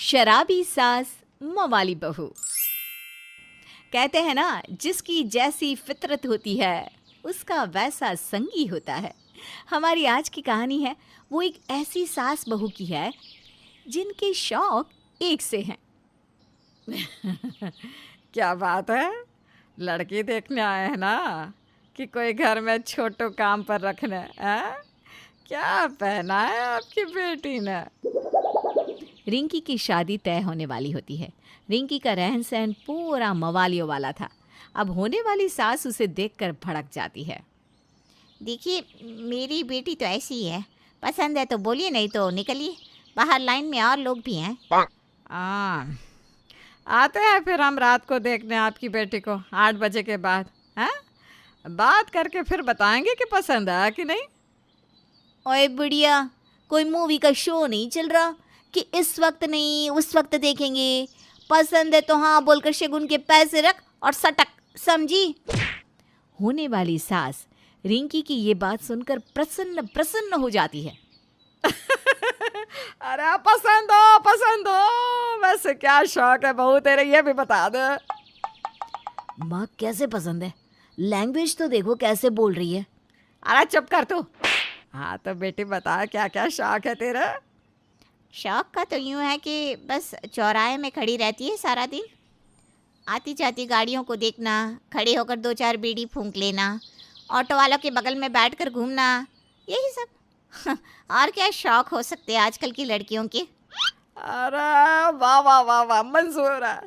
शराबी सास मवाली बहू। कहते हैं ना, जिसकी जैसी फितरत होती है उसका वैसा संगी होता है। हमारी आज की कहानी है वो एक ऐसी सास बहू की है जिनके शौक एक से हैं। क्या बात है, लड़की देखने आए हैं ना कि कोई घर में छोटू काम पर रखने हैं? क्या पहना है आपकी बेटी ने? रिंकी की शादी तय होने वाली होती है। रिंकी का रहन सहन पूरा मवालियों वाला था। अब होने वाली सास उसे देखकर भड़क जाती है। देखिए, मेरी बेटी तो ऐसी ही है। पसंद है तो बोलिए, नहीं तो निकलिए। बाहर लाइन में और लोग भी हैं। आते हैं फिर हम रात को देखने आपकी बेटी को 8 बजे के बाद। हैं? बात करके फिर बताएंगे कि पसंद आया कि नहीं। ओए बुढ़िया, कोई मूवी का शो नहीं चल रहा कि इस वक्त नहीं उस वक्त देखेंगे। पसंद है तो हाँ बोलकर शगुन के पैसे रख और सटक, समझी? होने वाली सास रिंकी की ये बात सुनकर प्रसन्न प्रसन्न हो जाती है। अरे पसंद हो, वैसे क्या शौक है बहू तेरे, ये भी बता दे। माँ कैसे पसंद है, लैंग्वेज तो देखो कैसे बोल रही है। अरे चुप कर तू। हाँ तो बेटी बता, क्या क्या शौक है तेरा? शौक का तो यूँ है कि बस चौराहे में खड़ी रहती है सारा दिन। आती जाती गाड़ियों को देखना, खड़े होकर 2-4 बीड़ी फूंक लेना, ऑटो वालों के बगल में बैठकर घूमना, यही सब। और क्या शौक हो सकते हैं आजकल की लड़कियों के। अरे वाह वाह वाह वाह, मंजूर है,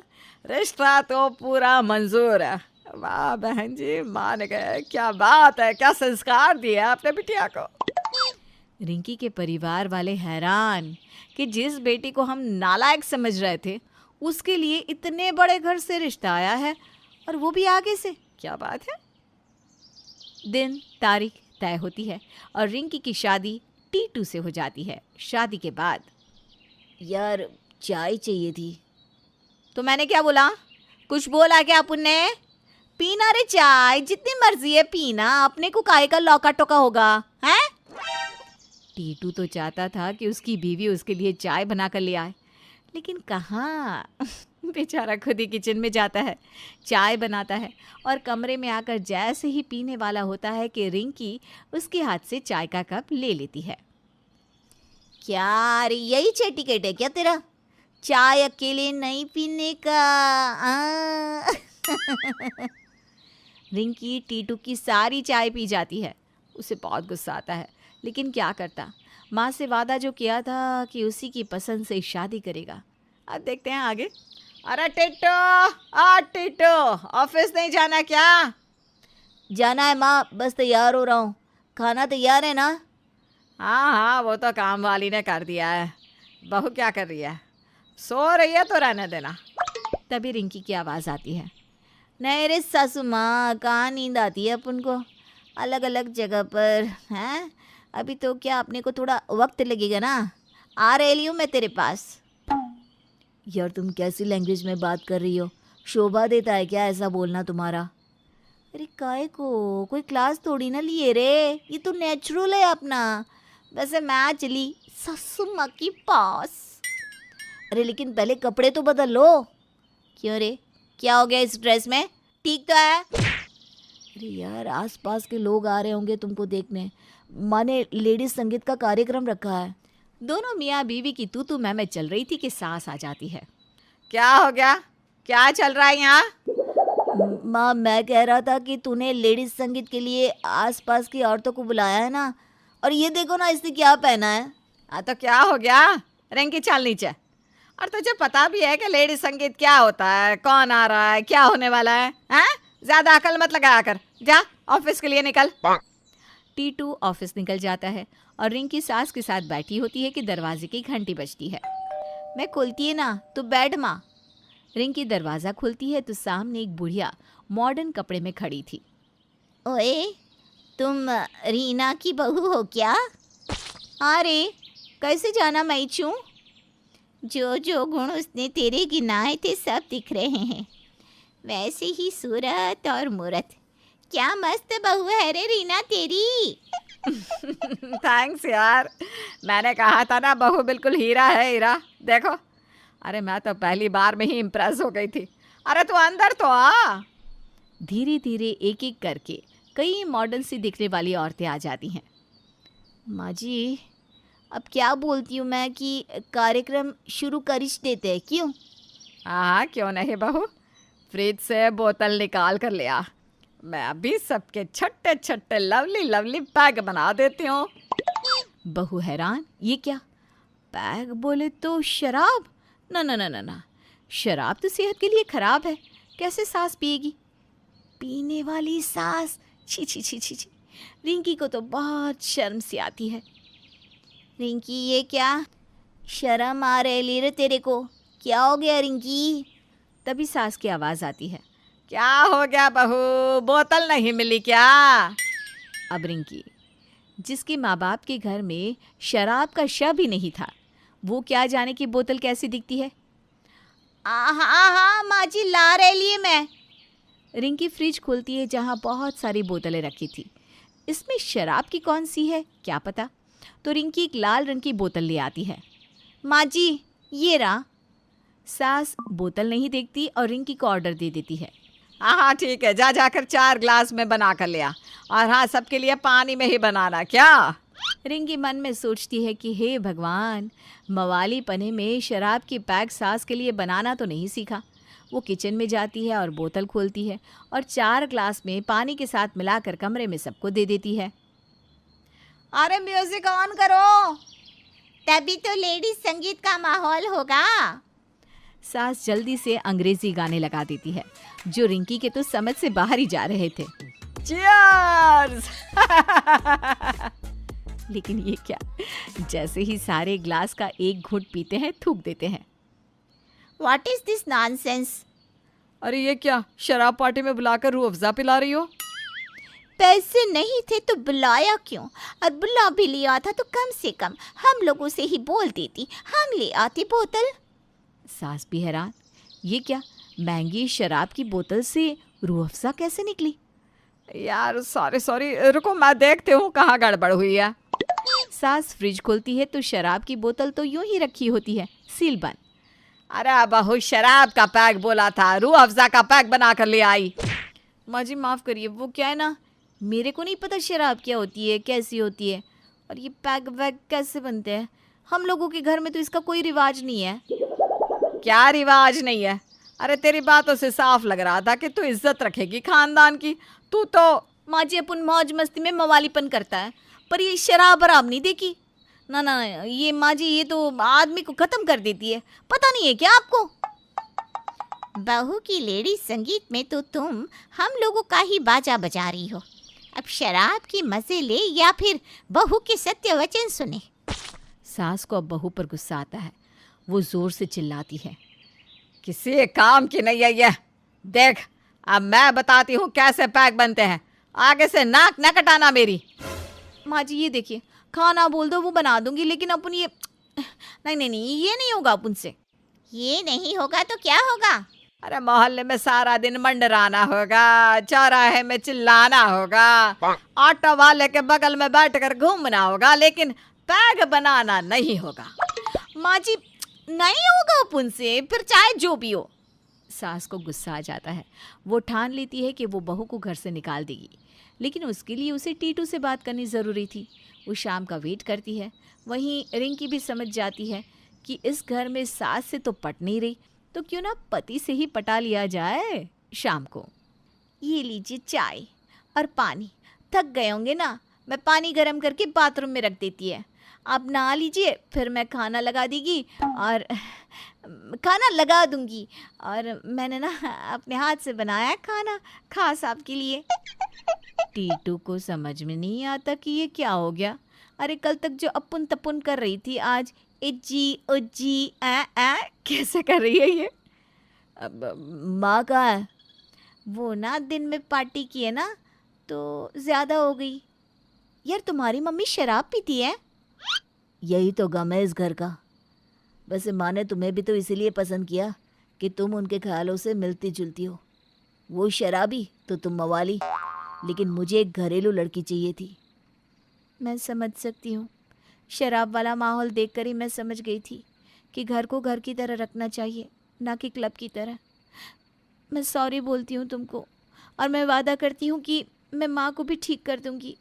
रिश्ता तो पूरा मंजूर है। वाह बहन जी, मान गए। क्या बात है, क्या संस्कार दिए आपने बिटिया को। रिंकी के परिवार वाले हैरान कि जिस बेटी को हम नालायक समझ रहे थे उसके लिए इतने बड़े घर से रिश्ता आया है, और वो भी आगे से। क्या बात है। दिन तारीख तय होती है और रिंकी की शादी टीटू से हो जाती है। शादी के बाद, यार चाय चाहिए थी। तो मैंने क्या बोला, कुछ बोला क्या पुन्ने? पीना रे चाय, जितनी मर्जी है पीना, अपने को काहे का लौका टोका होगा हैं? टीटू तो चाहता था कि उसकी बीवी उसके लिए चाय बना कर ले आए, लेकिन कहाँ। बेचारा खुद ही किचन में जाता है, चाय बनाता है, और कमरे में आकर जैसे ही पीने वाला होता है कि रिंकी उसके हाथ से चाय का कप ले लेती है। क्या रे, यही चेटिकेट है क्या तेरा? चाय अकेले नहीं पीने का? रिंकी टीटू की सारी चाय पी जाती है। उसे बहुत गुस्सा आता है, लेकिन क्या करता। माँ से वादा जो किया था कि उसी की पसंद से शादी करेगा। अब देखते हैं आगे। अरे टिट्टो, ऑफिस नहीं जाना क्या? जाना है माँ, बस तैयार हो रहा हूँ। खाना तैयार है ना? हाँ, वो तो काम वाली ने कर दिया है। बहू क्या कर रही है? सो रही है तो रहने देना। तभी रिंकी की आवाज़ आती है। नहीं रे सासू माँ, कहाँ नींद आती है अपन को अलग अलग जगह पर हैं? अभी तो क्या, अपने को थोड़ा वक्त लगेगा ना। आ रही हूँ मैं तेरे पास। यार तुम कैसी लैंग्वेज में बात कर रही हो? शोभा देता है क्या ऐसा बोलना तुम्हारा? अरे काहे को, कोई क्लास थोड़ी ना लिए रे, ये तो नेचुरल है अपना। वैसे मैं चली सासू माँ के पास। अरे लेकिन पहले कपड़े तो बदल लो। क्यों रे, क्या हो गया इस ड्रेस में? ठीक तो है? अरे यार, आसपास के लोग आ रहे होंगे तुमको देखने। माँ ने लेडीज संगीत का कार्यक्रम रखा है। दोनों मियाँ बीवी की तू मैं चल रही थी कि सास आ जाती है। क्या हो गया, क्या चल रहा है यहाँ? माँ, मैं कह रहा था कि तूने लेडीज संगीत के लिए आसपास की औरतों को बुलाया है ना, और ये देखो ना इसने क्या पहना है। हाँ तो क्या हो गया, रिंकी चल नीचे। और तुझे पता भी है कि लेडीज संगीत क्या होता है, कौन आ रहा है, क्या होने वाला है? हैं? ज्यादा अकल मत लगाया कर, जा ऑफिस के लिए निकल। टीटू ऑफिस निकल जाता है और रिंकी सास के साथ बैठी होती है कि दरवाजे की घंटी बजती है। मैं खोलती है ना, तो बैठ माँ। रिंकी दरवाज़ा खोलती है तो सामने एक बुढ़िया मॉडर्न कपड़े में खड़ी थी। ओए, तुम रीना की बहू हो क्या? अरे कैसे जाना मैं छूँ? जो जो गुण उसने तेरे गिनाए थे सब दिख रहे हैं। वैसे ही सूरत और मूरत। क्या मस्त बहू है रे रीना तेरी। थैंक्स यार, मैंने कहा था ना बहू बिल्कुल हीरा है, हीरा। देखो अरे मैं तो पहली बार में ही इम्प्रेस हो गई थी। अरे तू अंदर तो आ। धीरे धीरे एक एक करके कई मॉडर्न सी दिखने वाली औरतें आ जाती हैं। माँ जी, अब क्या बोलती हूँ मैं कि कार्यक्रम शुरू कर ही देते हैं, क्यों? हाँ क्यों नहीं बहू, फ्रिज से बोतल निकाल कर ले आ। मैं अभी सबके छोटे छोटे लवली लवली पैक बना देती हूँ। बहू हैरान, ये क्या पैग बोले तो शराब? ना ना ना ना ना, शराब तो सेहत के लिए खराब है, कैसे सास पिएगी? पीने वाली सास, छी छी छी छी छी। रिंकी को तो बहुत शर्म सी आती है। रिंकी, ये क्या शर्म आ रही रे तेरे को? क्या हो गया रिंकी? तभी सास की आवाज़ आती है। क्या हो गया बहू, बोतल नहीं मिली क्या? अब रिंकी, जिसके माँ बाप के घर में शराब का शब ही नहीं था, वो क्या जाने की बोतल कैसी दिखती है। हाँ हाँ माँ जी, ला रही लिए मैं। रिंकी फ्रिज खोलती है जहाँ बहुत सारी बोतलें रखी थी। इसमें शराब की कौन सी है क्या पता। तो रिंकी एक लाल रंग की बोतल ले आती है। माँ जी, ये रहा। सास बोतल नहीं देखती और रिंकी को ऑर्डर दे देती है। हाँ हाँ ठीक है, जा जाकर 4 ग्लास में बना कर ले आ। और हाँ, सबके लिए पानी में ही बनाना क्या? रिंकी मन में सोचती है कि हे भगवान, मवाली पने में शराब की पैक सास के लिए बनाना तो नहीं सीखा। वो किचन में जाती है और बोतल खोलती है और 4 ग्लास में पानी के साथ मिलाकर कमरे में सबको दे देती है। अरे म्यूजिक ऑन करो, तभी तो लेडीज संगीत का माहौल होगा। सास जल्दी से अंग्रेजी गाने लगा देती है जो रिंकी के तो समझ से बाहर ही जा रहे थे। Cheers! लेकिन ये क्या, जैसे ही सारे ग्लास का एक घूंट पीते हैं थूक देते हैं। What is this nonsense? अरे ये क्या, शराब पार्टी में बुलाकर रूह अफ़ज़ा पिला रही हो? पैसे नहीं थे तो बुलाया क्यों? और बुला भी लिया था तो कम से कम हम लोगों से ही बोल देती, हम ले आती बोतल। सास भी हैरान, ये क्या, महंगी शराब की बोतल से रूह अफ़ज़ा कैसे निकली? यार सॉरी, रुको मैं देखती हूँ कहाँ गड़बड़ हुई है। सास फ्रिज खोलती है तो शराब की बोतल तो यूं ही रखी होती है, सील बंद। अरे बहू, शराब का पैक बोला था, रूह अफ़ज़ा का पैक बना कर ले आई। माँ जी माफ़ करिए, वो क्या है ना, मेरे को नहीं पता शराब क्या होती है, कैसी होती है, और ये पैक वैक कैसे बनते हैं। हम लोगों के घर में तो इसका कोई रिवाज नहीं है। क्या रिवाज नहीं है? अरे तेरी बातों से साफ लग रहा था कि तू इज्जत रखेगी खानदान की। तू तो माँ जी अपन मौज मस्ती में मवालीपन करता है, पर ये शराब बराब नहीं देखी। ना ना, ये माँ जी ये तो आदमी को ख़त्म कर देती है, पता नहीं है क्या आपको? बहू की लेडीज संगीत में तो तुम हम लोगों का ही बाजा बजा रही हो। अब शराब की मजे ले या फिर बहू के सत्य वचन सुने। सास को अब बहू पर गुस्सा आता है, वो ज़ोर से चिल्लाती है। किसी काम की नहीं है ये। देख, अब मैं बताती हूँ कैसे पैक बनते हैं, आगे से नाक न कटाना मेरी। माँ जी ये देखिए, खाना बोल दो वो बना दूंगी, लेकिन अपन ये नहीं नहीं नहीं, ये नहीं होगा अपन से। ये नहीं होगा तो क्या होगा? अरे मोहल्ले में सारा दिन मंडराना होगा, चौराहे में चिल्लाना होगा, ऑटो वाले के बगल में बैठकर घूमना होगा, लेकिन पैक बनाना नहीं होगा। माँ जी नहीं होगा अपन से, फिर चाहे जो भी हो। सास को गुस्सा आ जाता है, वो ठान लेती है कि वो बहू को घर से निकाल देगी, लेकिन उसके लिए उसे टीटू से बात करनी ज़रूरी थी। वो शाम का वेट करती है। वहीं रिंकी भी समझ जाती है कि इस घर में सास से तो पट नहीं रही, तो क्यों ना पति से ही पटा लिया जाए। शाम को ये लीजिए चाय और पानी। थक गए होंगे ना, मैं पानी गर्म करके बाथरूम में रख देती है, आप नहा लीजिए, फिर मैं खाना लगा देगी और खाना लगा दूंगी। और मैंने ना अपने हाथ से बनाया है खाना, खास आपके लिए। टीटू को समझ में नहीं आता कि ये क्या हो गया। अरे कल तक जो अपुन तपुन कर रही थी, आज इज्जी उज्जी कैसे कर रही है ये। अब माँ कहाँ है? वो ना दिन में पार्टी की है ना, तो ज़्यादा हो गई। यार तुम्हारी मम्मी शराब पीती है? यही तो गम है इस घर का। वैसे माँ ने तुम्हें भी तो इसीलिए पसंद किया कि तुम उनके ख्यालों से मिलती जुलती हो। वो शराबी तो तुम मवाली, लेकिन मुझे एक घरेलू लड़की चाहिए थी। मैं समझ सकती हूँ, शराब वाला माहौल देखकर ही मैं समझ गई थी कि घर को घर की तरह रखना चाहिए, ना कि क्लब की तरह। मैं सॉरी बोलती हूँ तुमको, और मैं वादा करती हूँ कि मैं माँ को भी ठीक कर दूँगी।